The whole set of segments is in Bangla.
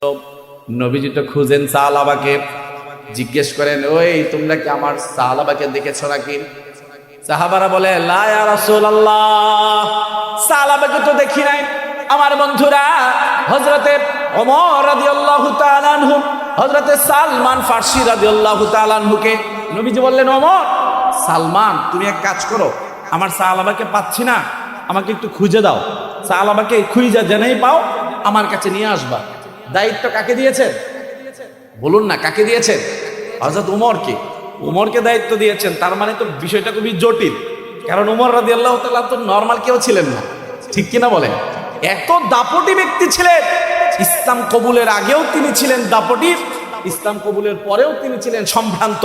তো নবীজি তো খুঁজেন সাহাবাকে, জিজ্ঞেস করেন, ওই তোমরা কি আমার সাহাবাকে দেখেছো নাকি? সাহাবারা বলে, লা ইয়া রাসূলুল্লাহ, সাহাবাকে তো দেখি নাই। আমার বন্ধুরা, হযরতে ওমর রাদিয়াল্লাহু তাআলা আনহু, হযরতে সালমান ফারসি রাদিয়াল্লাহু তাআলা আনহুকে নবীজি বললেন, ওমর, সালমান, তুমি এক কাজ করো, আমার সাহাবাকে পাচ্ছি না, আমাকে একটু খুঁজে দাও। সাহাবাকে খুঁজে জেনেই পাও, আমার কাছে নিয়ে আসবা। দায়িত্ব কাকে দিয়েছেন বলুন না, কাকে দিয়েছেন? হযরত উমরকে। উমরকে দায়িত্ব দিয়েছেন, তার মানে তো বিষয়টা খুবই জটিল। কারণ উমর রাদিয়াল্লাহু তাআলা তো নরমাল কেউ ছিলেন না, ঠিক কিনা বলেন? এত দাপটি ব্যক্তি ছিলেন। ইসলাম কবুলের আগেও তিনি ছিলেন দাপটি, ইসলাম কবুলের পরেও তিনি ছিলেন সম্ভ্রান্ত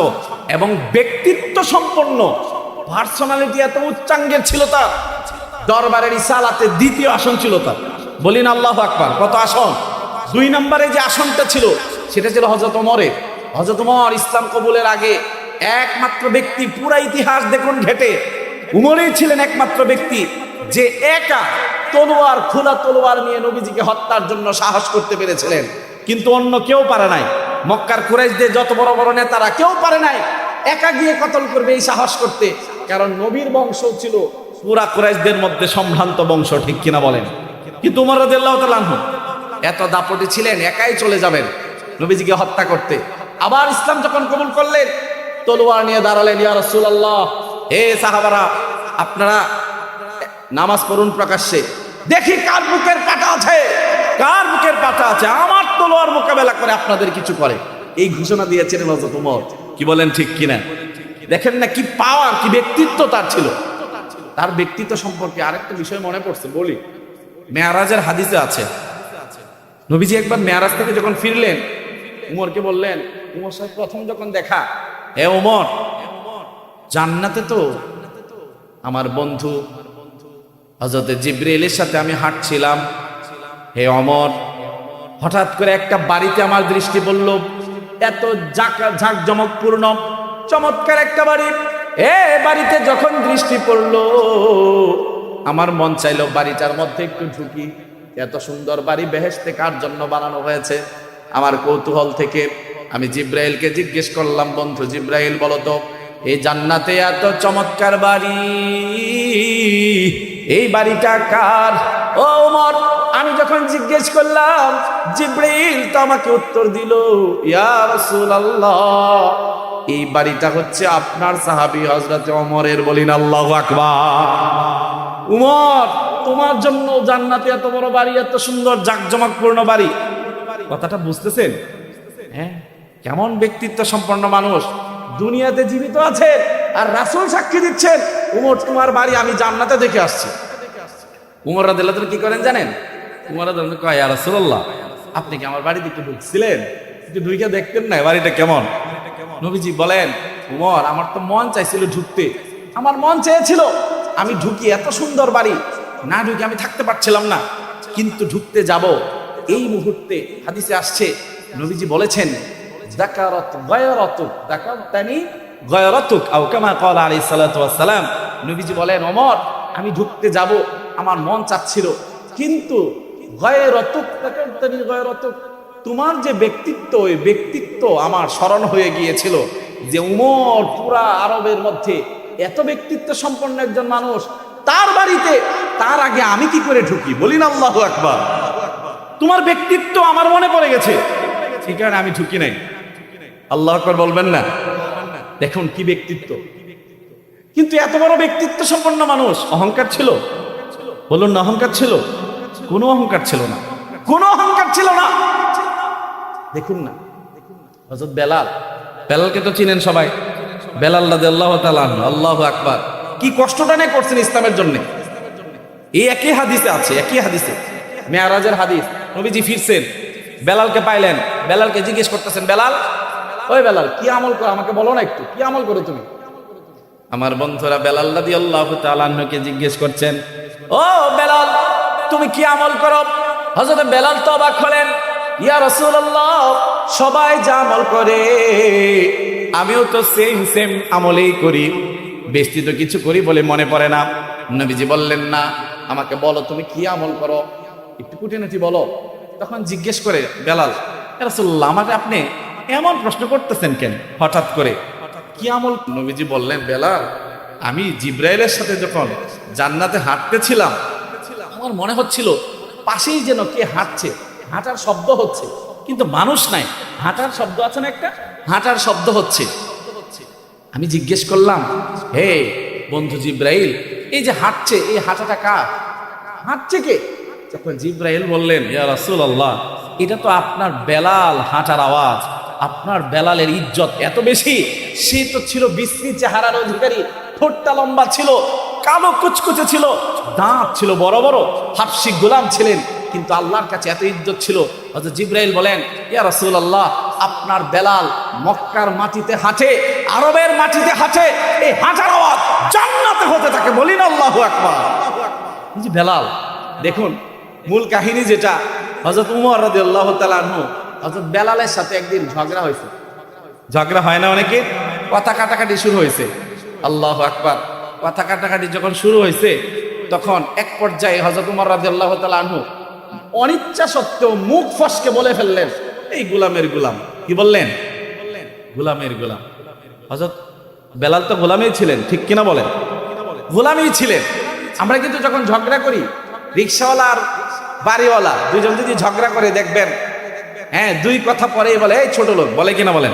এবং ব্যক্তিত্ব সম্পন্ন। পার্সোনালিটি এত উচ্চাঙ্গের ছিল তার। দরবারের ইসালাতে দ্বিতীয় আসন ছিল তার। বলিন আল্লাহু আকবার। কত আসন? 2 নম্বরে যে আসনটা ছিল সেটা ছিল হযরত ওমরের। হযরত ওমর ইসলাম কবুলের আগে একমাত্র ব্যক্তি, পুরা ইতিহাস দেখুন ঘেটে, উমরই ছিলেন একমাত্র ব্যক্তি যে একা তলোয়ার, খোলা তলোয়ার নিয়ে নবীজিকে হত্যার জন্য সাহস করতে পেরেছিলেন। কিন্তু অন্য কেউ পারে নাই। মক্কার কুরাইশদের যত বড় বড় নেতারা কেউ পারে নাই একা গিয়ে কতল করবে এই সাহস করতে। কারণ নবীর বংশ ছিল পুরা কুরাইশদের মধ্যে সম্ভ্রান্ত বংশ, ঠিক কিনা বলেন? কিন্তু উমর রাদিয়াল্লাহু তাআলা আনহু এত দাপটে ছিলেন, একাই চলে যাবেন নবীজিকে হত্যা করতে। আবার ইসলাম যখন কবুল করলেন, তলোয়ার নিয়ে দাঁড়ালেন, ইয়া রাসূলুল্লাহ, হে সাহাবারা, আপনারা নামাজ পড়ুন প্রকাশ্যে, দেখি কার বুকের পাটা আছে, কার বুকের পাটা আছে, আমার তলোয়ার মোকাবেলা করে আপনাদের কিছু করে। এই ঘোষণা দিয়েছিলেন হযরত ওমর। কি বলেন, ঠিক কিনা? দেখেন না কি পাওয়ার, কি ব্যক্তিত্ব তার ছিল। তার ব্যক্তিত্ব সম্পর্কে আরেকটা বিষয় মনে পড়ছে, বলি। মেরাজের হাদিসে আছে, নবীজি একবার মেরাজ থেকে যখন ফিরলেন, উমরকে বললেন, উমর সাহেব প্রথম যখন দেখা, হে উমর, জান্নাতে তো আমার বন্ধু হযরতে জিবরাইলের সাথে আমি হাঁটছিলাম। হে ওমর, হঠাৎ করে একটা বাড়িতে আমার দৃষ্টি পড়ল, এত জাঁকজমকপূর্ণ চমৎকার একটা বাড়ি। বাড়িতে যখন দৃষ্টি পড়ল, আমার মন চাইলো বাড়িটার মধ্যে একটু ঢুকি। এত সুন্দর বাড়ি বেহেশতে কার জন্য বানানো হয়েছে? আমার কৌতূহল থেকে আমি জিবরাইলকে জিজ্ঞেস করলাম, বন্ধু জিবরাইল, বলো তো, এই জান্নাতে এত চমৎকার বাড়ি, এই বাড়িটা কার? ও ওমর, আমি যখন জিজ্ঞেস করলাম, জিবরাইল তো আমাকে উত্তর দিল, ইয়া রাসূলুল্লাহ, এই বাড়িটা হচ্ছে আপনার সাহাবী হযরত ওমরের। বলিন আল্লাহু আকবার। উমর, তোমার জন্য জান্নাতে এত বড় বাড়ি, এত সুন্দর জাঁকজমকপূর্ণ বাড়ি। কথাটা বুঝতেছেন? হ্যাঁ, কেমন ব্যক্তিত্ব সম্পন্ন মানুষ, দুনিয়াতে জীবিত আছে আর রাসূল সাক্ষী দিচ্ছেন, উমর, তোমার বাড়ি আমি জান্নাতে দেখে আসছি। উমর রাদিয়াল্লাহু তাআলা কি করেন জানেন? উমর রাদিয়াল্লাহু তাআলা কয়, ইয়া রাসূলুল্লাহ, আপনি কি আমার বাড়িতে একটু ঢুকছিলেন? একটু ঢুকে দেখতেন না বাড়িটা কেমন? নবীজি বলেন, উমর, আমার তো মন চাইছিল ঢুকতে, আমার মন চেয়েছিল আমি ঢুকি, এত সুন্দর বাড়ি, না ঢুকে আমি থাকতে পারছিলাম না, কিন্তু ঢুকতে যাব এই মুহূর্তে হাদিসে আসছে, নবীজি বলেছেন, যাকারাত গায়রাতুক, যাকারতানি গায়রাতুক, আও কামা ক্বালা আলাইহিস সালাতু ওয়াস সালাম। নবীজি বলেন, ওমর, আমি ঢুকতে যাব, আমার মন চাচ্ছিল, কিন্তু গায়রাতুক, যাকারতানি গায়রাতুক, তোমার যে ব্যক্তিত্ব, ওই ব্যক্তিত্ব আমার স্মরণ হয়ে গিয়েছিল যে উমর পুরা আরবের মধ্যে এত ব্যক্তিত্ব সম্পন্ন একজন মানুষ, তার বাড়িতে তার আগে আমি কি করে ঢুকি? বলিন আল্লাহু আকবার। তোমার ব্যক্তিত্ব আমার মনে পড়ে গেছে, ঠিক কারণে আমি ঢুকি নাই। আল্লাহু আকবার বলবেন না? দেখুন কি ব্যক্তিত্ব। কিন্তু এত বড় ব্যক্তিত্ব সম্পন্ন মানুষ, অহংকার ছিল? বলুন না, অহংকার ছিল? কোনো অহংকার ছিল না, কোনো অহংকার ছিল না। দেখুন না, হযরত বেলাল, বেলালকে তো চিনেন সবাই, বেলাল রাদিয়াল্লাহু তাআলা আনহু, আল্লাহু আকবার, কি কষ্টটা নিয়ে করছেন ইসলামের জন্য। এই একই হাদিসে আছে, একই হাদিসে, মেরাজের হাদিস, নবীজি ফিরছেন, বেলালকে পাইলেন, বেলালকে জিজ্ঞেস করতেছেন, বেলাল, ওই বেলাল, কি আমল করো আমাকে বলো না একটু, কি আমল করো তুমি? আমার বন্ধুরা বেলাল রাদিয়াল্লাহু তাআলা আনহুকে জিজ্ঞেস করছেন, ও বেলাল, তুমি কি আমল করো? হযরত বেলাল তো অবাক হলেন, ইয়া রাসূলুল্লাহ, সবাই যা আমল করে আমিও তো সেম আমলেই করি, বেশি তো কিছু করি বলে মনে পড়ে না। নবীজি বললেন, না, আমাকে বলো তুমি কি আমল করো, একটু কুটিনাটি বলো। তখন জিজ্ঞেস করে বেলাল, ইয়া রাসূলুল্লাহ, আমাকে আপনি এমন প্রশ্ন করতেছেন কেন হঠাৎ করে, কি আমল? নবীজি বললেন, বেলাল, আমি জিব্রাইলের সাথে যখন জান্নাতে হাঁটতেছিলাম, আমার মনে হচ্ছিল পাশেই যেন কে হাঁটছে, হাঁটার শব্দ হচ্ছে, কিন্তু মানুষ নাই, হাঁটার শব্দ আছে না, একটা হাঁটার শব্দ হচ্ছে। আমি জিজ্ঞেস করলাম, হে বন্ধু জিব্রাইল, এই যে হাঁটছে, এই হাঁটাটা কার? হাঁটছে কে? তখন জিব্রাইল বললেন, ইয়া রাসূলুল্লাহ, এটা তো আপনার বেলাল হাঁটার আওয়াজ। আপনার বেলালের ইজ্জত এত বেশি, সে তো ছিল বিশ্রী চেহারার অধিকারী, ঠোঁটটা লম্বা ছিল, কালো কুচকুচে ছিল, দাঁত ছিল বড় বড়, হাবশী গোলাম ছিলেন, কিন্তু আল্লাহর কাছে এত ইজ্জত ছিল। হযরত জিব্রাইল বলেন, ইয়া রাসূলুল্লাহ, আপনার বেলাল মক্কার মাটিতে হাঁটে, আরবের মাটিতে হাঁটে, এই হাঁটার আওয়াজ জান্নাতে হতে থাকে, বলি না আল্লাহু আকবার। এই যে বেলাল, দেখুন মূল কাহিনী যেটা, হযরত উমর রাদিয়াল্লাহু তাআলা আনহু হযরত বেলালের সাথে একদিন ঝগড়া হয়েছে। ঝগড়া হয় না অনেকে, কথা কাটাকাটি শুরু হয়েছে। আল্লাহু আকবার। কথা কাটাকাটি যখন শুরু হয়েছে, তখন এক পর্যায়ে হযরত উমর রাদিয়াল্লাহু তাআলা আনহু অনিচ্ছা সত্ত্বেও মুখ ফসকে বলে ফেললেন, এই গোলামের গোলাম। কি বললেন? গোলামের গোলাম। হযরত বেলাল তো গোলামই ছিলেন, ঠিক কিনা বলেন? গোলামই ছিলেন। আমরা কিন্তু যখন ঝগড়া করি, রিকশাওয়ালা আর বাড়িওয়ালা দুইজন যদি ঝগড়া করে, দেখবেন হ্যাঁ, দুই কথা পরেই বলে, এই ছোট লোক, বলে কিনা বলেন?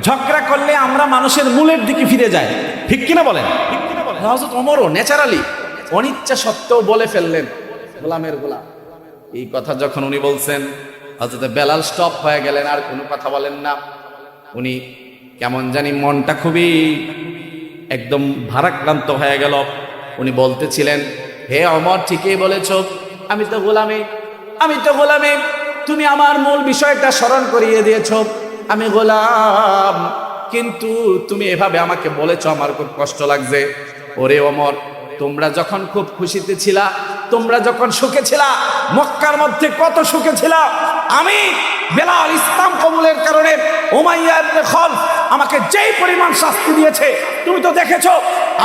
ঝগড়া করলে আমরা মানুষের মূলের দিকে ফিরে যাই, ঠিক কিনা বলেন? হযরত ওমরও ন্যাচারালি অনিচ্ছা সত্ত্বেও বলে ফেললেন, গোলামের গোলাম। এই কথা যখন উনি বলছেন, হযরত বেলাল স্টপ হয়ে গেলেন, আর কোনো কথা বলেন না। উনি কেমন জানি মনটা খুবই একদম ভারাক্রান্ত হয়ে গেল। উনি বলতেছিলেন, হে ওমর, ঠিকই বলেছ, আমি তো গোলামি, আমি তো গোলামি। তুমি আমার মূল বিষয়টা স্মরণ করিয়ে দিয়েছ, আমি গোলাম, কিন্তু তুমি এভাবে আমাকে বলেছ, আমার খুব কষ্ট লাগছে। ওরে ওমর, তোমরা যখন খুব খুশিতে ছিলা, তোমরা যখন সুখে ছিলা, মক্কার মধ্যে কত সুখে ছিলা, আমি বেলাল ইসলাম কবুলের কারণে উমাইয়া ইবনে খালফ আমাকে যেই পরিমাণ শাস্তি দিয়েছে, তুমি তো দেখেছো।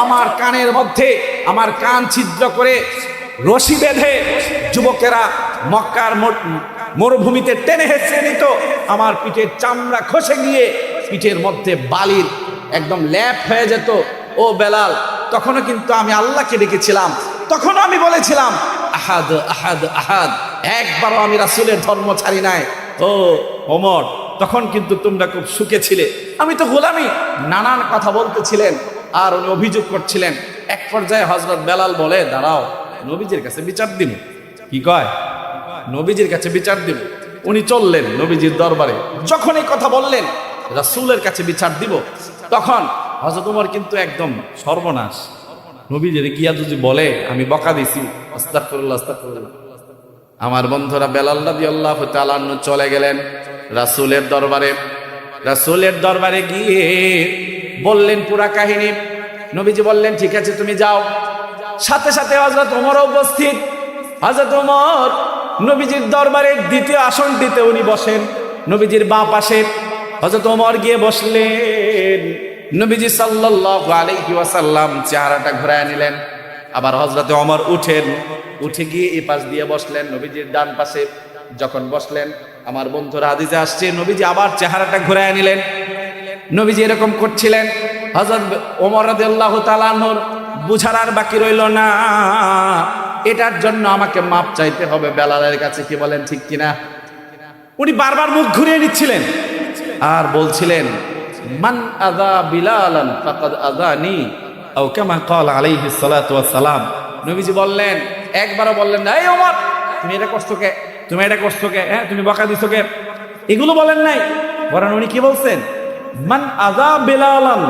আমার কানের মধ্যে আমার কান ছিদ্র করে রশি বেঁধে যুবকেরা মক্কার মরুভূমিতে টেনে হেঁচড়ে নিত, আমার পিঠের চামড়া খসে গিয়ে পিঠের মধ্যে বালির একদম ল্যাপ হয়ে যেত। ও বেলাল, তখনও কিন্তু আমি আল্লাহকে ডেকেছিলাম, তখনও আমি বলেছিলাম আহাদ আহাদ আহাদ, একবারও আমি রাসূলের ধর্ম ছাড়ি নাই। ও ওমর, তখন কিন্তু তোমরা খুব সুখে ছিলে, আমি তো গোলামি। নানান কথা বলতেছিলেন আর উনি অভিযোগ করছিলেন। এক পর্যায়ে হযরত বেলাল বলে, দাঁড়াও, নবীজির কাছে বিচার দিব। কি কয়? নবীজির কাছে বিচার দিব। উনি চললেন নবীজির দরবারে। যখন এই কথা বললেন রাসূলের কাছে বিচার দিব, তখন হযরত ওমর কিন্তু একদম সর্বনাশ। নবীজির গিয়া যদি বলে আমি বকা দিছি, আস্তাগফিরুল্লাহ আস্তাগফিরুল্লাহ। আমার বন্ধুরা, বেলাল রাদিয়াল্লাহু তাআলা আনহু চলে গেলেন রাসূলের দরবারে। রাসূলের দরবারে গিয়ে বললেন পুরা কাহিনী। নবীজি বললেন, ঠিক আছে, তুমি যাও। সাথে সাথে হযরত ওমর উপস্থিত। হযরত ওমর নবীজির দরবারের দ্বিতীয় আসনটিতে উনি বসেন, নবীজির বাঁ পাশে। হযরত ওমর গিয়ে বসলেন। নবীজি সাল্লাল্লাহু আলাইহি ওয়াসাল্লাম চেহারাটা ঘুরায় নিলেন। আবার হযরত ওমর উঠেন, উঠে গিয়ে এই পাশ দিয়ে বসলেন নবীজির ডান পাশে। যখন বসলেন, আমার বন্ধুরা হাদিসে আসছে, নবীজি আবার চেহারাটা ঘুরায় নিলেন। নবীজি এরকম করছিলেন। হযরত ওমর রাদিয়াল্লাহু তাআলা আনহুর বুঝার আর বাকি রইল না, এটার জন্য আমাকে মাপ চাইতে হবে বেলালের কাছে। কি বলেন, ঠিক কিনা? উনি বারবার মুখ ঘুরিয়ে নিচ্ছিলেন আর বলছিলেন, মান আযা বিলালান ফাকাদ আযানি, আও কামা ক্বাল আলাইহিস সালাতু ওয়াস সালাম। নবীজি বললেন, একবারও বললেন না, এই ওমর, তুমি এটা করছো কে, তুমি এটা করছো কে, হ্যাঁ, তুমি বকা দিছো কে, এগুলো বলেন নাই। বরং উনি কি বলছেন, মান আযা বিলালান,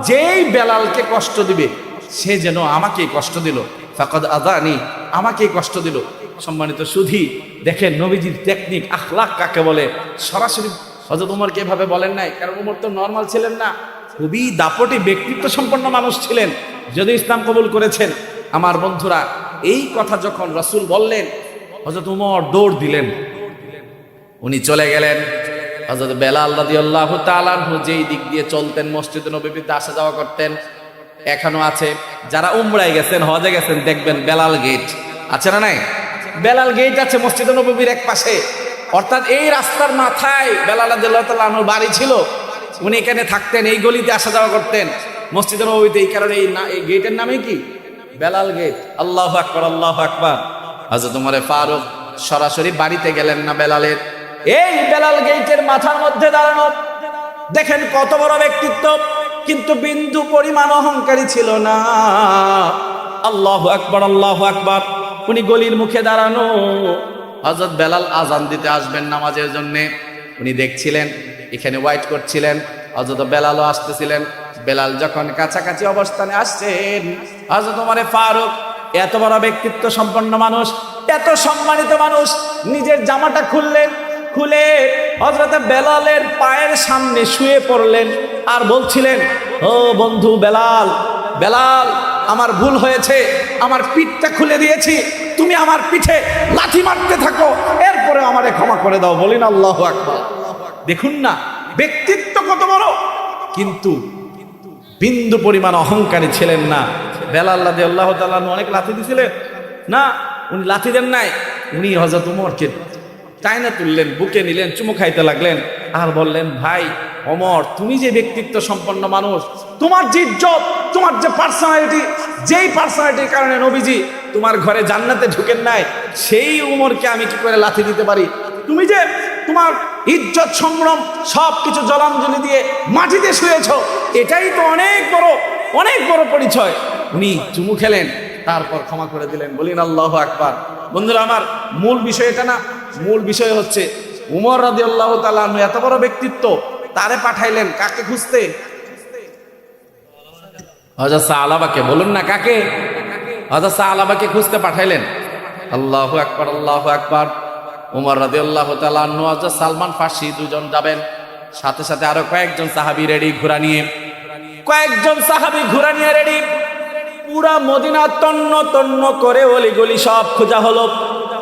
যেই বেলালকে কষ্ট দিবে সে যেন আমাকে কষ্ট দিল, ফাকাদ আযানি, আমাকে কষ্ট দিল। সম্মানিত সুধী, দেখেন নবীজির টেকনিক, আখলাক কাকে বলে। সরাসরি হযরত ওমরকে এভাবে বলেন নাই, কারণ ওমর তো নর্মাল ছিলেন না, খুবই দাপটি ব্যক্তিত্ব সম্পন্ন মানুষ ছিলেন, যদি ইসলাম কবুল করেছেন। আমার বন্ধুরা, এই কথা যখন রাসূল বললেন, হযরত ওমর দৌড় দিলেন, উনি চলে গেলেন। হযরত বেলাল রাদিয়াল্লাহু তাআলা আনহু যেই দিক দিয়ে চলতেন, মসজিদে নববীতে আসা যাওয়া করতেন, এখনো আছে। যারা উমরায় গেছেন, হজে গেছেন, দেখবেন বেলাল গেট আছে না নাই? বেলাল গেট আছে মসজিদে নববীর এক পাশে। অর্থাৎ এই রাস্তার মাথায় বেলাল রাদিয়াল্লাহু তাআলা আনহুর বাড়ি ছিল। উনি এখানে থাকতেন, এই গলিতে আসা যাওয়া করতেন মসজিদের নববীতে। এই কারণে এই গেটের নামে কি বেলাল গেট। আল্লাহু আকবার, আল্লাহু আকবার। হযরত ওমর ফারুক সরাসরি বাড়িতে গেলেন না বেলালের, এই বেলাল গেটের মাথার মধ্যে দাঁড়ানো। দেখেন কত বড় ব্যক্তিত্ব, কিন্তু বিন্দু পরিমাণ অহংকারী ছিল না। আল্লাহু আকবার, আল্লাহু আকবার। উনি গলির মুখে দাঁড়ানো। হযরত বেলাল আজান দিতে আসবেন নামাজের জন্য, উনি দেখছিলেন, এখানে ওয়াইট করছিলেন। হযরত বেলালও আসতেছিলেন। বেলাল যখন কাছাকাছি অবস্থানে আসছেন, হযরত ওমর ফারুক এত বড় ব্যক্তিত্ব সম্পন্ন মানুষ, এত সম্মানিত মানুষ, নিজের জামাটা খুললেন, খুলে হযরত বেলালের পায়ের সামনে শুয়ে পড়লেন আর বলছিলেন, ও বন্ধু বেলাল, বেলাল আমার ভুল হয়েছে, আমার পিঠটা খুলে দিয়েছি, তুমি আমার পিঠে লাথি মারতে থাকো, এরপরে আমারে ক্ষমা করে দাও। বলিন আল্লাহু আকবার। দেখুন না ব্যক্তিত্ব কত বড়, কিন্তু বিন্দু পরিমাণ অহংকারী ছিলেন না। বেলাল রাদিয়াল্লাহু তাআলা অনেক লাথি দিছিলেন না, উনি লাথি দেন নাই। উনি হযরত ওমরকে টাইনা তুললেন, বুকে নিলেন, চুমু খাইতে লাগলেন আর বললেন, ভাই ওমর, তুমি যে ব্যক্তিত্ব সম্পন্ন মানুষ, তোমার যে ইজ্জত, তোমার যে পার্সোনালিটি, যেই পার্সোনালিটির কারণে নবীজি তোমার ঘরে জান্নাতে ঢুকেন নাই, সেই ওমরকে আমি কি করে লাথি দিতে পারি? তুমি যে তোমার ইজ্জত সংগ্রাম সব কিছু জলাঞ্জলি দিয়ে মাটিতে শুয়েছ, এটাই তো অনেক বড়, অনেক বড় পরিচয়। উনি চুমু খেলেন, তারপর ক্ষমা করে দিলেন। বলিন আল্লাহু আকবার। বন্ধুরা আমার, মূল বিষয় এটা না, মূল বিষয় হচ্ছে উমর রাদিয়াল্লাহু তাআলা আনহু এত বড় ব্যক্তিত্ব, তারে পাঠাইলেন কাকে খুঁজতে? হযরত সালাবাকে। বলুন না কাকে? হযরত সালাবাকে খুঁজতে পাঠাইলেন। আল্লাহু আকবার, আল্লাহু আকবার। উমর রাদিয়াল্লাহু তাআলা আনহু, হযরত সালমান ফার্সি দুজন যাবেন, সাথে সাথে আরো কয়েকজন সাহাবী রেডি, ঘোড়া নিয়ে কয়েকজন সাহাবী ঘোড়া নিয়ে রেডি। পুরা মদিনা তন্ন তন্ন করে অলিগলি সব খোঁজা হলো,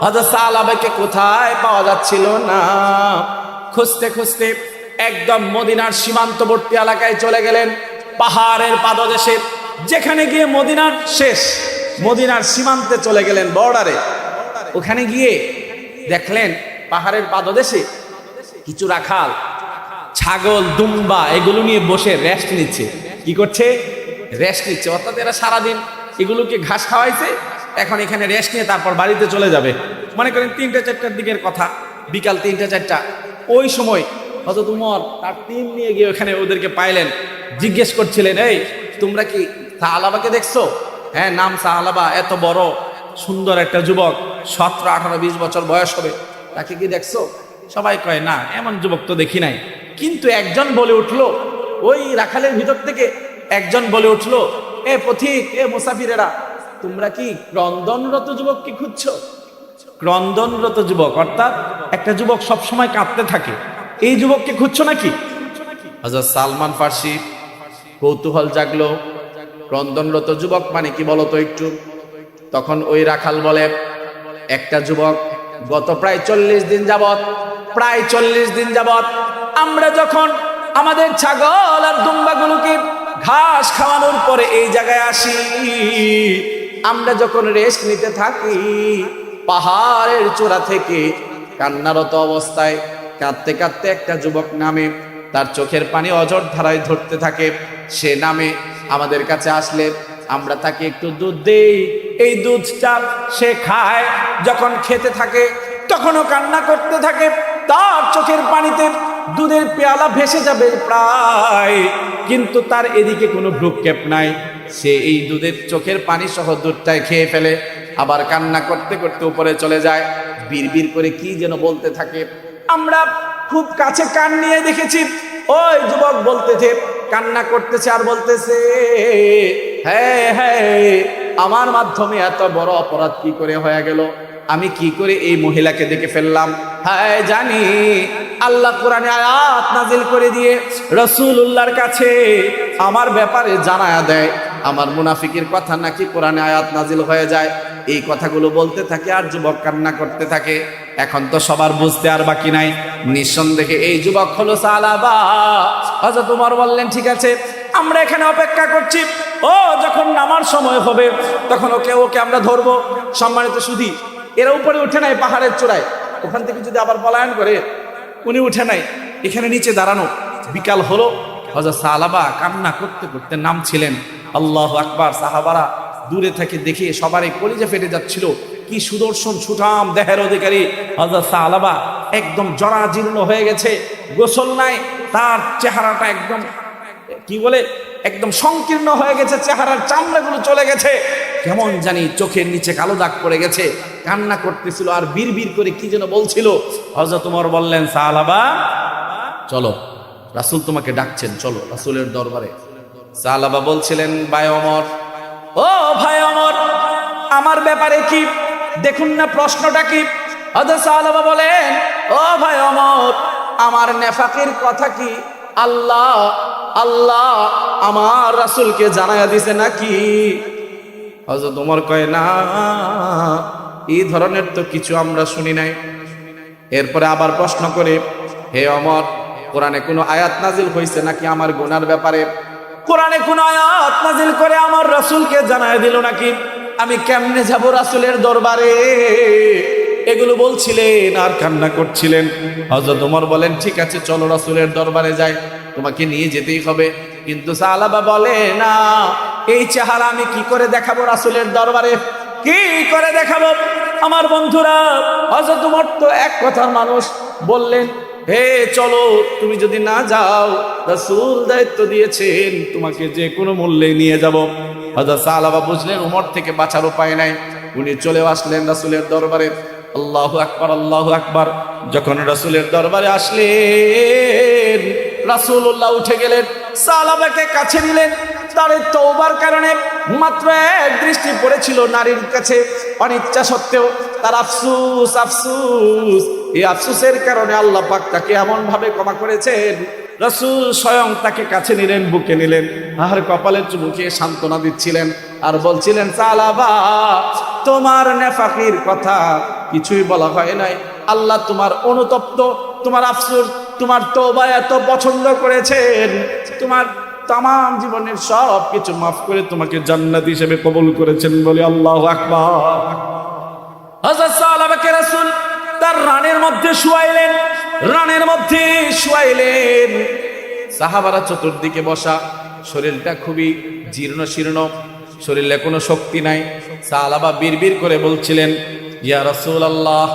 হযরত সালাবাকে কোথায় পাওয়া যাচ্ছিল না। খুঁজতে খুঁজতে একদম মদিনার সীমান্তবর্তী এলাকায় চলে গেলেন, পাহাড়ের পাদদেশে, যেখানে গিয়ে মদিনার শেষ, মদিনার সীমান্তে চলে গেলেন, বর্ডারে। ওখানে গিয়ে দেখলেন পাহাড়ের পাদদেশে কিছু রাখাল ছাগল, দুম্বা এগুলো নিয়ে বসে রেস্ট নিচ্ছে। কি করছে? রেস্ট নিচ্ছে। অর্থাৎ এরা সারাদিন এগুলোকে ঘাস খাওয়াইছে, এখন এখানে রেস্ট নিয়ে তারপর বাড়িতে চলে যাবে। মনে করেন 3টা-4টার দিকের কথা, বিকাল 3টা-4টা। ওই সময় হযরত উমর তার টিম নিয়ে গিয়ে ওখানে ওদেরকে পাইলেন। জিজ্ঞেস করছিলেন, এই তোমরা কি সাহালাবাকে দেখছো? হ্যাঁ, নাম সাহালাবা, এত বড় সুন্দর একটা যুবক, 17, 18, 20 বছর বয়স হবে, তাকে কি দেখছো? সবাই কয় না, এমন যুবক তো দেখি নাই। কিন্তু একজন বলে উঠলো, ওই রাখালের ভিতর থেকে একজন বলে উঠলো, এ পথিক, এ মুসাফিরেরা, তোমরা কি ক্রন্দনরত যুবককে খুঁজছো? ক্রন্দনরত যুবক অর্থাৎ একটা যুবক সবসময় কাঁদতে থাকে, এই যুবককে খুঁজছো নাকি? হযরত সালমান ফার্সি কৌতূহল জাগলো, ক্রন্দনরত যুবক মানে কি বলো তো একটু? তখন ওই রাখাল বলে, একটা যুবক গত প্রায় 40 দিন যাবত, প্রায় 40 দিন যাবত আমরা যখন আমাদের ছাগল আর দুম্বাগুলোকে ঘাস খাওয়ানোর পরে এই জায়গায় আসি, আমরা যখন রেস্ট নিতে থাকি, পাহাড়ের চূড়া থেকে কান্নারত অবস্থায় কাঁদতে কাঁদতে একটা যুবক নামে, তার চোখের পানি অঝর ধারায় ধরতে থাকে। সে নামে আমাদের কাছে আসলে আমরা তাকে একটু দুধ দেই, এই দুধটা সে খায়। যখন খেতে থাকে তখনও কান্না করতে থাকে, তার চোখের পানিতে দুধের পেয়ালা ভেসে যাবে প্রায়, কিন্তু তার এদিকে কোনো ভ্রুক্ষেপ নাই। সে এই দুধের চোখের পানি সহ দুধটাই খেয়ে ফেলে, আবার কান্না করতে করতে উপরে চলে যায়, বিড়বিড় করে কি যেন বলতে থাকে। আমরা খুব কাছে কান নিয়ে দেখেছি, ওই যুবক বলতেছে, কান্না করতেছে আর বলতেছে, হ্যাঁ হ্যাঁ, আমার মাধ্যমে এত বড় অপরাধ কি করে হয়ে গেল, আমি কি করে এই মহিলাকে দেখে ফেললাম। হ্যাঁ জানি, আল্লাহ কোরআনে আয়াত নাজিল করে দিয়ে রাসূলুল্লাহর কাছে আমার ব্যাপারে জানায়া দেয়, আমার মুনাফিকের কথা নাকি কোরআনে আয়াত নাজিল হয়ে যায়। এই কথাগুলো বলতে থাকে আর যুবক কান্না করতে থাকে। এখন তো সবার বুঝতে আর বাকি নাই, নিঃসন্দেহে এই যুবক হলো সালাবা। হযরত ওমর বললেন, ঠিক আছে, আমরা এখানে অপেক্ষা করছি, ও যখন নামার সময় হবে তখন ওকে আমরা ধরবো। সম্মানিত সুধী, এরা উপরে উঠে নাই পাহাড়ের চূড়ায়, ওখান থেকে যদি আবার পলায়ন করে। উনি উঠে নাই, এখানে নিচে দাঁড়ানো। বিকাল হলো, হযরত সালাবা কান্না করতে করতে নামছিলেন। আল্লাহু আকবার। সাহাবারা দূরে থেকে দেখে সবারই কলিজা ফেটে যাচ্ছিল। কি সুদর্শন সুঠাম দেহের অধিকারী হযরত সালাবা, একদম জরাজীর্ণ হয়ে গেছে, গোসল নাই, তার চেহারাটা একদম কি বলে একদম সংকীর্ণ হয়ে গেছে, চেহারার চামড়াগুলো চলে গেছে, কেমন জানি চোখের নিচে কালো দাগ পড়ে গেছে, কান্না করতেছিল আর বিড়বিড় করে কি যেন বলছিল। হযরত ওমর বললেন, সালাবা চলো, রাসূল তোমাকে ডাকছেন, চলো রাসূলের দরবারে। সালাবা বলছিলেন, ভাই ওমর, ও ভাই ওমর, আমার ব্যাপারে কি দেখুন না প্রশ্নটা কি। হযরত সালাবা বলেন, ও ভাই ওমর, আমার নেফাকের কথা কি আল্লাহ আল্লাহ আমার রাসূলকে জানায়া দিছে নাকি? হযরত ওমর কয়, না, এই ধরনের তো কিছু আমরা শুনি নাই। এরপরে আবার প্রশ্ন করে, হে ওমর, কোরআনে কোনো আয়াত নাজিল হয়েছে নাকি আমার গুনার ব্যাপারে? কোরআনে কোন আয়াত নাজিল করে আমার রাসূলকে জানায় দিল নাকি? আমি কেমনে যাব রাসূলের দরবারে? এগুলো বলছিলেন আর কান্না করছিলেন। হযরত ওমর বলেন, ঠিক আছে চলো রাসূলের দরবারে যাই, তোমাকে নিয়ে যেতেই হবে। কিন্তু সালাবা বলে, না, এই চেহারা আমি কি করে দেখাবো রাসূলের দরবারে? কি করে দেখাবো? আমার বন্ধুরা, হযরত ওমর তো এক কথার মানুষ, বললেন, হে চলো, তুমি যদি না যাও, রাসূল দায়িত্ব দিয়েছেন তোমাকে যে কোনো মূল্যে নিয়ে যাব। হযরত সালাবা বুঝলেন ওমর থেকে বাঁচার উপায় নাই, উনি চলে আসলেন রাসূলের দরবারে। আল্লাহু আকবার, আল্লাহু আকবার। যখন রাসূলের দরবারে আসলেন, রাসূলুল্লাহ উঠে গেলেন, সালাবাকে কাছে নিলেন। তার তওবার কারণে মাত্র এক দৃষ্টি পড়েছিল নারীর কাছে, অনিচ্ছা সত্ত্বেও তার আফসোস আফসোস, এই আফসোসের কারণে আল্লাহ পাক তাকে এমন ভাবে ক্ষমা করেছেন। রাসূল স্বয়ং তাকে কাছে নিলেন, বুকে নিলেন, আর কপালে চুমুকে সান্ত্বনা দিচ্ছিলেন আর বলছিলেন, সালাবা, তোমার নেফাকির কথা কিছুই বলা হয় নাই। আল্লাহ তোমার অনুতপ্ত, তোমার আফসোস, তোমার তওবা এত পছন্দ করেছেন, তোমার তাম জীবনের সব কিছু মাফ করে তোমাকে জান্নাত হিসেবে কবুল করেছেন বলে। আল্লাহু আকবার। হযরত সালাবাকে রাসূল তার রানের মধ্যে শুয়াইলেন, রানের মধ্যে শুয়াইলেন। সাহাবারা চতুর্দিকে বসা, শরীরটা খুবই জীর্ণ শীর্ণ, শরীরে কোনো শক্তি নাই। সালাবা বিড়বিড় করে বলছিলেন, ইয়া রাসূলুল্লাহ,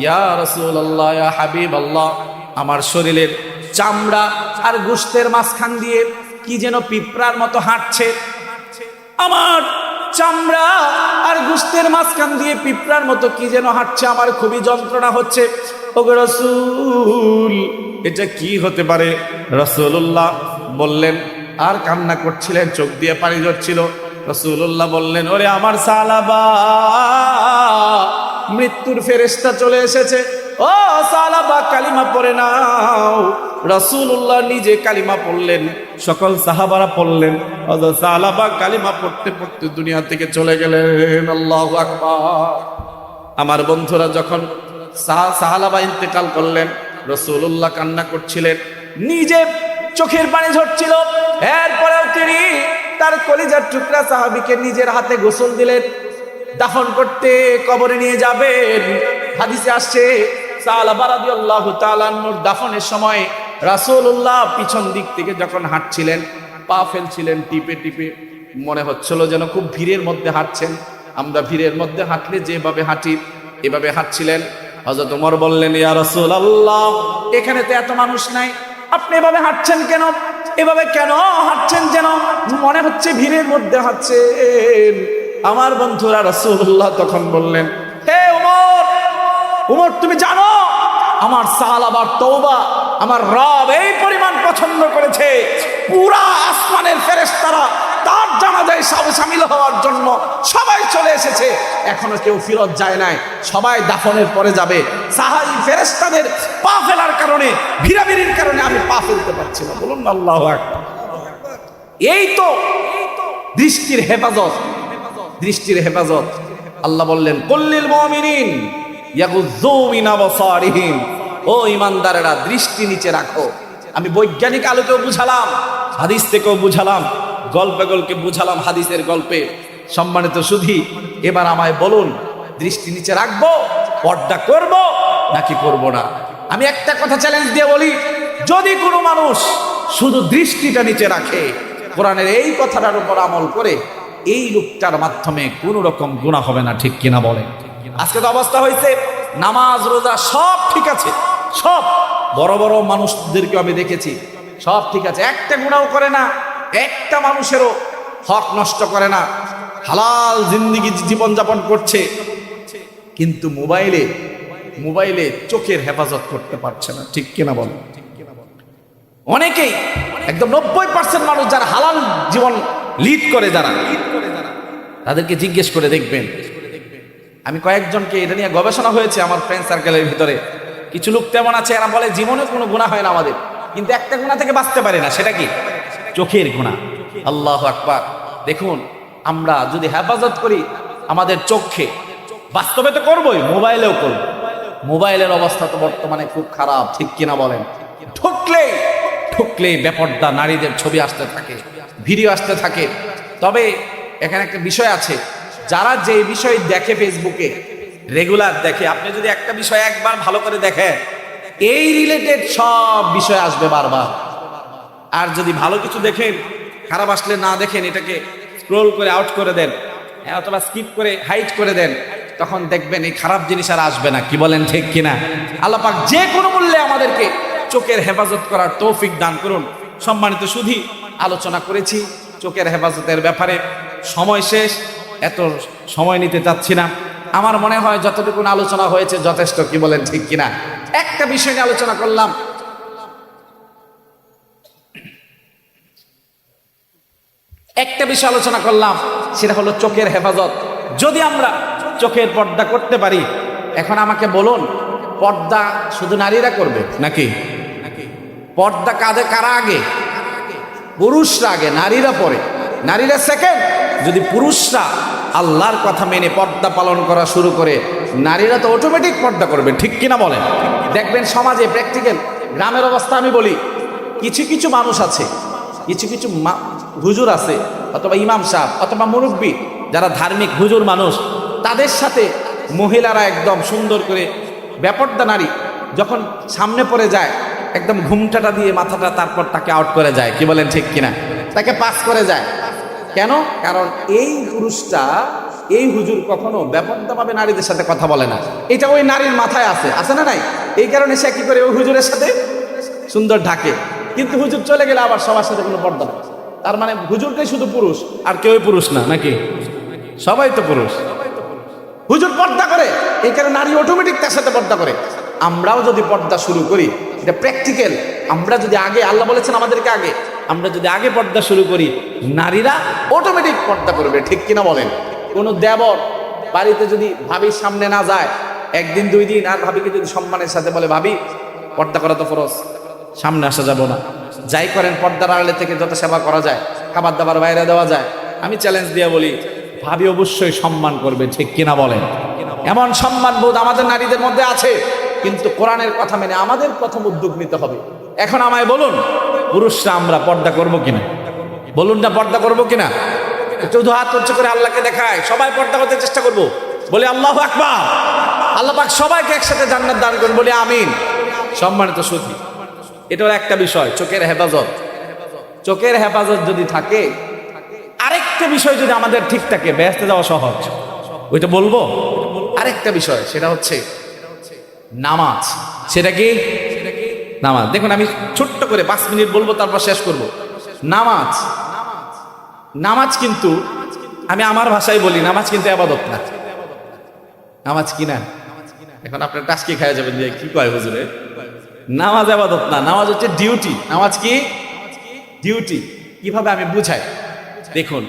ইয়া রাসূলুল্লাহ, ইয়া হাবিবাল্লাহ, আমার শরীরের চামড়া আর গোশতের মাঝখান দিয়ে কি যেন পিঁপড়ার মতো হাঁটছে, আমার চামড়া আর গোশতের মাঝখান দিয়ে পিঁপড়ার মতো কি যেন হাঁটছে, আমার খুবই যন্ত্রণা হচ্ছে। ওগো রাসূল, এটা কি হতে পারে? রাসূলুল্লাহ বললেন, আর কান্না করছিলেন, চোখ দিয়ে পানি ঝরছিল। রাসূলুল্লাহ বললেন, ওরে আমার সালাবা, মৃত্যুর ফেরেশতা চলে এসেছে, ও সালাবা কালিমা পড়ে নাও। রাসূলুল্লাহ নিজে কালিমা পড়লেন, সকল সাহাবারা পড়লেন। হযরত সালাবা কালিমা পড়তে পড়তে দুনিয়া থেকে চলে গেলেন। আল্লাহু আকবার। আমার বন্ধুরা, যখন সাহাবা ইন্তেকাল করলেন, রাসূলুল্লাহ কান্না করছিলেন, নিজে চোখের পানি ঝরছিল। এরপরেও তিনি তার কলিজার টুকরা সাহাবীকে নিজের হাতে গোসল দিলেন, দাফন করতে কবরে নিয়ে যাবেন। হাদিসে আসছে, সালাবা রাদিয়াল্লাহু তাআলা আনহুর দাফনের সময় রাসূলুল্লাহ পিছন দিক থেকে যখন হাঁটছিলেন, পা ফেলছিলেন টিপে টিপে, মনে হচ্ছিল যেন খুব ভিড়ের মধ্যে হাঁটছেন। আমরা ভিড়ের মধ্যে হাঁটলে যেভাবে হাঁটি, এভাবে হাঁটছিলেন। হযরত ওমর বললেন, ইয়া রাসূলুল্লাহ, এখানে তো এত মানুষ নাই, আপনি এভাবে হাঁটছেন কেন? এভাবে কেন হাঁটছেন যেন মনে হচ্ছে ভিড়ের মধ্যে হাঁটছেন। আমার বন্ধুরা, রাসূলুল্লাহ তখন বললেন, হে ওমর, ওমর তুমি জানো আমার সালাবার তওবা আমার রব এই পরিমাণ পছন্দ করেছে, পুরা আসমানের ফেরেশতারা তার জানাজায় শামিল হওয়ার জন্য সবাই চলে এসেছে, এখনো কেউ ফিরত যায় নাই, সবাই দাফনের পরে যাবে। সাহাবী ফেরেশতাদের পা ফেলার কারণে, ভিড়াভিড়ির কারণে আমি পা ফেলতে পারছি না। বলুন আল্লাহু আকবার। এই তো দৃষ্টির হেফাজত, দৃষ্টির হেফাজত। আল্লাহ বললেন, কুল্লিল মুমিনিন ইয়াগুযু মিন আবসারিহিম, ও ইমানদারেরা দৃষ্টি নিচে রাখো। আমি বৈজ্ঞানিক আলোকেও বুঝালাম, হাদিস থেকেও বুঝালাম, গল্পে গল্পে বুঝালাম, হাদিসের গল্পে। সম্মানিত সুধী, এবার আমায় বলুন, দৃষ্টি নিচে রাখবো, পর্দা করব, নাকি করব না? আমি একটা কথা চ্যালেঞ্জ দিয়ে বলি, যদি কোনো মানুষ শুধু দৃষ্টিটা নিচে রাখে, কোরআনের এই কথাটার উপর আমল করে, এই লোকটার মাধ্যমে কোনো রকম গুনাহ হবে না। ঠিক কিনা বলেন? আজকে তো অবস্থা হয়েছে, নামাজ রোজা সব ঠিক আছে, সব বড় বড় মানুষদেরকে আমি দেখেছি, সব ঠিক আছে, একটা গুনাহ করে না, একটা মানুষেরও হক নষ্ট করে না, হালাল জিন্দেগি জীবনযাপন করছে, কিন্তু মোবাইলে চোখের হেফাজত করতে পারছে না। ঠিক কিনা বলেন? অনেকেই, একদম 90% মানুষ যারা হালাল জীবন লিড করে, যারা তাদেরকে জিজ্ঞেস করে দেখবেন। আমি কয়েকজনকে এটা নিয়ে গবেষণা হয়েছে আমার ফ্রেন্ড সার্কেলের ভিতরে, কিছু লোক তেমন আছে, এরা বলে জীবনে কোনো গুনাহ হয় না আমাদের, কিন্তু একটা গুনাহ থেকে বাঁচতে পারে না, সেটা কি? চোখের গুনাহ। আল্লাহু আকবার। দেখুন, আমরা যদি হেফাজত করি আমাদের চোখে, বাস্তবে তো করবোই, মোবাইলেও করব। মোবাইলের অবস্থা তো বর্তমানে খুব খারাপ। ঠিক কিনা বলেন? ঠুকলেই বেপর্দা নারীদের ছবি আসতে থাকে, ভিডিও আসতে থাকে। তবে এখানে একটা বিষয় আছে, যারা যে বিষয় দেখে ফেসবুকে রেগুলার দেখে, আপনি যদি একটা বিষয় একবার ভালো করে দেখেন, এই রিলেটেড সব বিষয় আসবে বারবার। আর যদি ভালো কিছু দেখেন, খারাপ আসলে না দেখেন, এটাকে স্ক্রোল করে আউট করে দেন অথবা স্কিপ করে হাইড করে দেন, তখন দেখবেন এই খারাপ জিনিস আর আসবে না। কি বলেন? ঠিক কিনা? আল্লাহ পাক যে কোনো মূল্যে আমাদেরকে চোখের হেফাজত করার তৌফিক দান করুন। সম্মানিত সুধী, আলোচনা করেছি চোখের হেফাজতের ব্যাপারে, সময় শেষ, এত সময় নিতে চাচ্ছি না। আমার মনে হয় যতটুকু আলোচনা হয়েছে যথেষ্ট। কি বলেন? ঠিক কিনা? একটা বিষয় নিয়ে আলোচনা করলাম, সেটা হলো চোখের হেফাজত। যদি আমরা চোখের পর্দা করতে পারি, এখন আমাকে বলুন, পর্দা শুধু নারীরা করবে নাকি? পর্দা কারা আগে? পুরুষরা আগে, নারীরা পরে, নারীরা সেকেন্ড। যদি পুরুষরা আল্লাহর কথা মেনে পর্দা পালন করা শুরু করে, নারীরা তো অটোমেটিক পর্দা করবে। ঠিক কিনা বলেন? দেখবেন সমাজে প্র্যাকটিক্যাল, গ্রামের অবস্থা আমি বলি, কিছু কিছু মানুষ আছে, কিছু কিছু হুজুর আছে অথবা ইমাম সাহেব অথবা মুরব্বী, যারা ধার্মিক হুজুর মানুষ, তাদের সাথে মহিলারা একদম সুন্দর করে, বেপর্দা নারী যখন সামনে পড়ে যায়, একদম ঘুমটাটা দিয়ে মাথাটা, তারপর তাকে আউট করে যায়। কি বলেন? ঠিক কিনা? তাকে পাস করে যায়। কেন? কারণ এই পুরুষটা, এই হুজুর কখনো বেপর্দাভাবে নারীদের সাথে কথা বলে না, এটা ওই নারীর মাথায় আছে না নাই? এই কারণে সে কি করে ওই হুজুরের সাথে সুন্দর ঢাকে, কিন্তু হুজুর চলে গেলে আবার সবার সাথে কোনো পর্দা নেই। তার মানে হুজুরটাই শুধু পুরুষ, আর কেউই পুরুষ না নাকি? সবাই তো পুরুষ। হুজুর পর্দা করে, এই কারণে নারী অটোমেটিক তার সাথে পর্দা করে। আমরাও যদি পর্দা শুরু করি, এটা প্র্যাকটিক্যাল, আমরা যদি আগে, আল্লাহ বলেছেন আমাদেরকে আগে, আমরা যদি আগে পর্দা শুরু করি, নারীরা অটোমেটিক পর্দা করবে। ঠিক কিনা বলেন? কোনো দেবর বাড়িতে যদি ভাবির সামনে না যায় একদিন দুই দিন, আর ভাবিকে যদি সম্মানের সাথে বলে, ভাবি পর্দা করা তো ফরজ, সামনে আসা যাব না, যাই করেন পর্দার আড়ালে থেকে যত সেবা করা যায়, খাবার দাবার বাইরে দেওয়া যায়, আমি চ্যালেঞ্জ দিয়ে বলি, ভাবি অবশ্যই সম্মান করবে। ঠিক কিনা বলেন? এমন সম্মান বোধ আমাদের নারীদের মধ্যে আছে, কিন্তু কোরআনের কথা মেনে আমাদের প্রথম উদ্যোগ নিতে হবে। এখন আমায় বলুন, পুরুষরা আমরা পর্দা করব কিনা? বলুন না, পর্দা করব কিনা? একটু হাত উচ্চ করে আল্লাহকে দেখায়, সবাই পর্দা করতে চেষ্টা করব, বলে আল্লাহু আকবার। আল্লাহ পাক সবাইকে একসাথে জান্নাত দান করুন, বলে আমিন। সম্মানিত সুধী, এটা হলো একটা বিষয়, চোখের হেফাজত। চোখের হেফাজত যদি থাকে, আরেকটা বিষয় যদি আমাদের ঠিক থাকে, বেহেশতে যাওয়া সহজ। ওইটা বলবো। আরেকটা বিষয়, সেটা হচ্ছে নামাজ। সেটা কি? নামাজ। দেখুন, আমি ছোট্ট করে 5 মিনিট বলবো, তারপর শেষ করব। নামাজ কিন্তু, আমি আমার ভাষায় বলি, নামাজ কিন্তু ইবাদত না। নামাজ কি না? এখন আপনার টাস্কি খাওয়া যাবেন যে কি কয় হুজুরে, নামাজ ইবাদত না, নামাজ হচ্ছে ডিউটি। নামাজ কি? ডিউটি। কিভাবে আমি বুঝাই? দেখুন,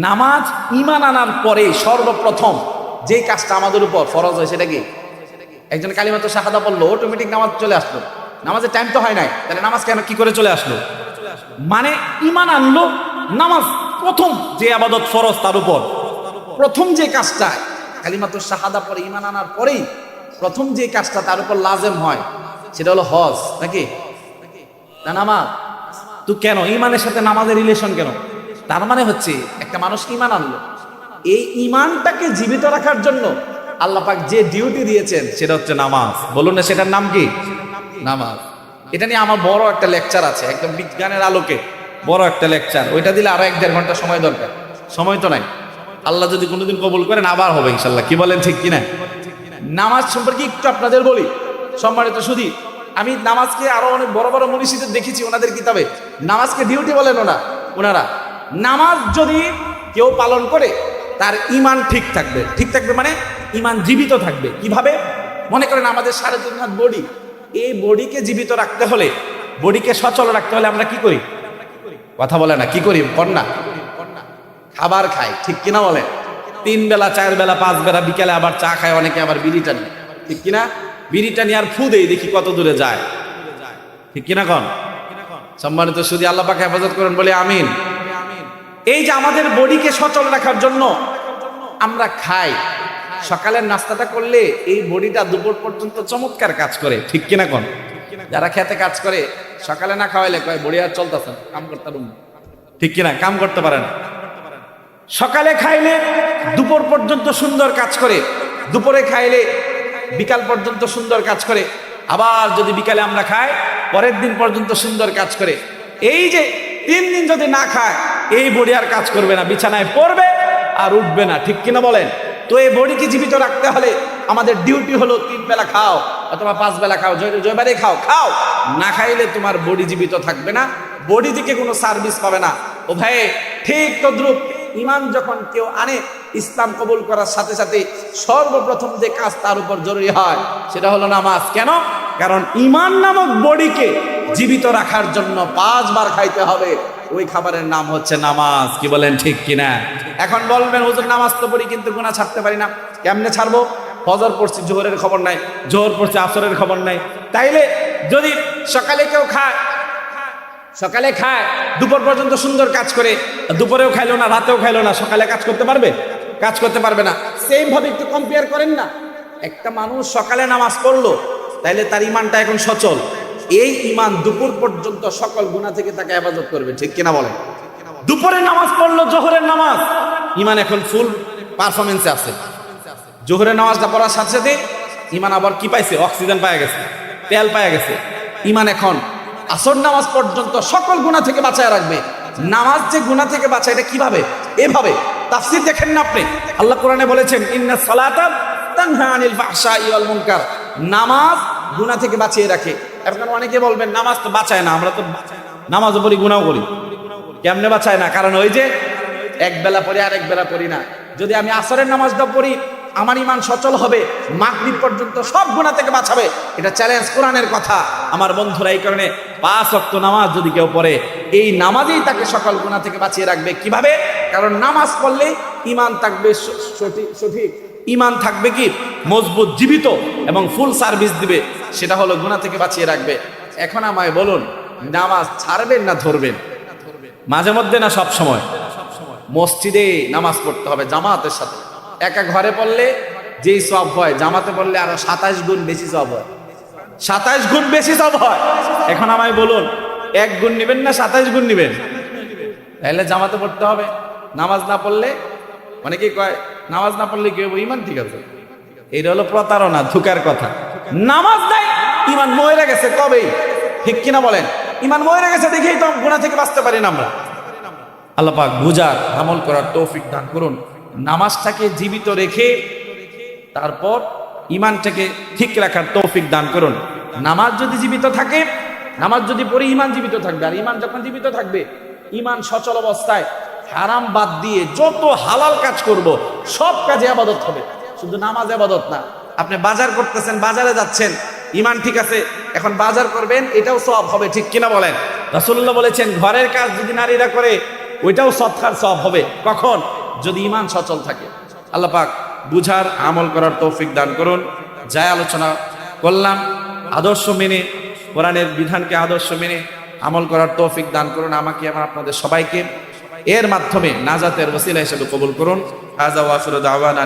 নামাজ ঈমান আনার পরে সর্বপ্রথম যে কাজটা আমাদের উপর ফরজ হয়, সেটা কি? একজন কালিমাতু শাহাদা পড়লো, অটোমেটিক নামাজ চলে আসলো। নামাজের টাইম তো হয় নাই, তাহলে নামাজ কেন কি করে চলে আসলো? মানে ঈমান আনলো, নামাজ প্রথম যে ইবাদত ফরজ, তার উপর প্রথম যে কাজটা, কালিমাতু শাহাদা পরে ঈমান আনার পরেই প্রথম যে কাজটা তার উপর লাজেম হয়, সেটা হলো হজ নাকি? না, নামাজ। তো কেন ঈমানের সাথে নামাজের রিলেশন কেন? তার মানে হচ্ছে একটা মানুষ ঈমান আনলো, এই ঈমানটাকে জীবিত রাখার জন্য আল্লাহ পাক যে ডিউটি দিয়েছেন সেটা হচ্ছে নামাজ। বলুন না সেটার নাম কি? নামাজ। এটা নিয়ে আমার বড় একটা লেকচার আছে, একদম বিজ্ঞানের আলোকে বড় একটা লেকচার। ওইটা দিলে আরো 1-1.5 ঘন্টা সময় দরকার, সময় তো নাই। আল্লাহ যদি কোনোদিন কবুল করেন আবার হবে ইনশাল্লাহ। কি বলেন, ঠিক কিনা? নামাজ সম্পর্কে একটু আপনাদের বলি সম্মানিত শুধু। আমি নামাজকে আরো অনেক বড় বড় মনীষীদের দেখেছি ওনাদের কিতাবে নামাজকে ডিউটি বলেন ওনারা। নামাজ যদি কেউ পালন করে তার ঈমান ঠিক থাকবে। ঠিক থাকবে মানে ঈমান জীবিত থাকবে। কিভাবে? মনে করেন আমাদের 3.5 হাত বডি, এই বডিকে জীবিত রাখতে হলে, বডিকে সচল রাখতে হলে আমরা কি করি? কথা বলে না, কি করি? কন্যা খাবার খাই, ঠিক কিনা বলে? 3 বেলা 4 বেলা 5 বেলা, বিকেলে আবার চা খায়, অনেকে আবার বিড়ি টানি, ঠিক কিনা? বিড়ি টানি আর ফু দেই, দেখি কত দূরে যায়, ঠিক কিনা? কন সম্মানিত শুধু আল্লাহ পাক হেফাজত করেন, বলে আমিন। এই যে আমাদের বডিকে সচল রাখার জন্য আমরা খাই, সকালের নাস্তাটা করলে এই বডিটা দুপুর পর্যন্ত চমৎকার কাজ করে, ঠিক কিনা? কন যারা খেতে কাজ করে সকালে না খাওয়াইলে কয় বডি আর চলতেছে, কাম করতে পারুন, ঠিক কিনা? কাম করতে পারে না। সকালে খাইলে দুপুর পর্যন্ত সুন্দর কাজ করে, দুপুরে খাইলে বিকাল পর্যন্ত সুন্দর কাজ করে, আবার যদি বিকালে আমরা খাই পরের দিন পর্যন্ত সুন্দর কাজ করে। এই যে 3 দিন যদি না খায় এই বডি আর কাজ করবে না, বিছানায় পড়বে আর উঠবে না, ঠিক কিনা বলেন? তো এই বডিকে জীবিত রাখতে হলে আমাদের ডিউটি হলো 3 বেলা খাও অথবা 5 বেলা খাও, জয়বারে খাও। না খাইলে তোমার বডি জীবিত থাকবে না, বডি থেকে কোনো সার্ভিস পাবে না। ও ভাই, ঠিক তদ্রুপ ঈমান যখন কেউ আনে, ইসলাম কবুল করার সাথে সাথে সর্বপ্রথম যে কাজ তার উপর জরুরি হয় সেটা হলো নামাজ। কেন? কারণ ঈমান নামক বডিকে জীবিত রাখার জন্য 5 বার খাইতে হবে, ওই খাবারের নাম হচ্ছে নামাজ। কি বলেন, ঠিক কিনা? এখন বলবেন হুজুর নামাজ তো পড়ি কিন্তু গুনাহ ছাড়তে পারি না, কেমনে ছাড়বো? ফজর পড়ছি, জোহরের খবর নাই, জোহর পড়ছি, আসরের খবর নাই। তাইলে যদি সকালে কেউ খায়, সকালে খায় দুপুর পর্যন্ত সুন্দর কাজ করে, দুপুরেও খাইলো না রাতেও খাইলো না, সকালে কাজ করতে পারবে? কাজ করতে পারবে না। সেম ভাবে একটু কম্পেয়ার করেন না, একটা মানুষ সকালে নামাজ পড়লো, তাইলে তার ঈমানটা এখন সচল, এই ঈমান দুপুর পর্যন্ত সকল গুনাহ থেকে তাকে হেফাজত করবে, ঠিক কিনা বলেন? দুপুরে নামাজ পড়লো, জোহরের নামাজ, ঈমান এখন ফুল পারফরমেন্সে আছে। জোহরের নামাজটা পড়ার সাথে সাথে ঈমান আবার কি পাইছে? অক্সিজেন পাওয়া গেছে, তেল পাওয়া গেছে। ঈমান এখন আসর নামাজ পর্যন্ত সকল গুনাহ থেকে বাঁচায় রাখবে। নামাজ যে গুনাহ থেকে বাঁচায়, এটা কিভাবে? এভাবে তাফসীর দেখেন না আপনি, আল্লাহ কোরআনে বলেছেন ইন্নাস সালাতা তানহা আনিল ফাহশাই ওয়াল মুনকার, নামাজ গুনাহ থেকে বাঁচিয়ে রাখে। এখন অনেকে বলবেন নামাজ তো বাঁচায় না, আমরা তো নামাজও পড়ি গুনাহও করি। কেমনে বাঁচায় না? কারণ ওই যে এক বেলা পড়ি আর এক বেলা পড়ি না। যদি আমি আসরের নামাজটা পড়ি আমার ঈমান সচল হবে, মাগরিব পর্যন্ত সব গুনাহ থেকে বাঁচাবে। এটা চ্যালেঞ্জ, কোরআনের কথা। আমার বন্ধুরা, এই কারণে 5 ওয়াক্ত নামাজ যদি কেউ পড়ে, এই নামাজেই তাকে সকল গুনাহ থেকে বাঁচিয়ে রাখবে। কিভাবে? কারণ নামাজ পড়লে ঈমান থাকবে সঠিক, ঈমান থাকবে কি মজবুত, জীবিত এবং ফুল সার্ভিস দিবে, সেটা হলো গুনাহ থেকে বাঁচিয়ে রাখবে। এখন আমায় বলুন, নামাজ ছাড়বেন না ধরবেন? মাঝে মধ্যে না সব সময়? মসজিদে নামাজ পড়তে হবে জামাতের সাথে। একা ঘরে পড়লে যেই সওয়াব হয়, জামাতে পড়লে আরো 27 গুণ বেশি সওয়াব হয়, 27 গুণ বেশি সওয়াব হয়। এখন আমায় বলুন, 1 গুণ নেবেন না 27 গুণ নেবেন? তাহলে জামাতে পড়তে হবে। নামাজ না পড়লে, অনেকেই কয় নামাজ না পড়লে কি হবে? ঈমান ঠিক আছে, এটা হলো প্রতারণা, ধোঁকার কথা। নামাজ নাই, ঈমান মরে গেছে কবেই, ঠিক কিনা বলেন? ঈমান মরে গেছে দেখেই তো গুনাহ থেকে বাঁচতে পারি না আমরা। আল্লাহ পাক বুঝার, আমল করার তৌফিক দান করুন। নামাজটাকে জীবিত রেখে তারপর ঈমানটাকে ঠিক রাখার তৌফিক দান করুন। নামাজ যদি জীবিত থাকে, নামাজ যদি পড়ি, ঈমান জীবিত থাকবে। আর ঈমান যখন জীবিত থাকবে, ঈমান সচল অবস্থায় হারাম বাদ দিয়ে যত হালাল কাজ করব, সব কাজে ইবাদত হবে, শুধু নামাজ ইবাদত না। আপনি বাজার করতেছেন, বাজারে যাচ্ছেন, ঈমান ঠিক আছে, এখন বাজার করবেন, এটাও সওয়াব হবে, ঠিক কিনা বলেন? রাসূলুল্লাহ বলেছেন ঘরের কাজ যদি নারীরা করে ওইটাও সদকার সওয়াব হবে। কখন? যদি ঈমান সচল থাকে। আল্লাহ পাক বুঝার, আমল করার তৌফিক দান করুন। যাই আলোচনা করলাম, আদর্শ মেনে, কোরআনের বিধানকে আদর্শ মেনে আমল করার তৌফিক দান করুন আমাকে, আমার আপনাদের সবাইকে। এর মাধ্যমে নাজাতের ওসিলা হিসেবে কবুল করুন। হাযা ওয়া আখিরু দাওয়ানা।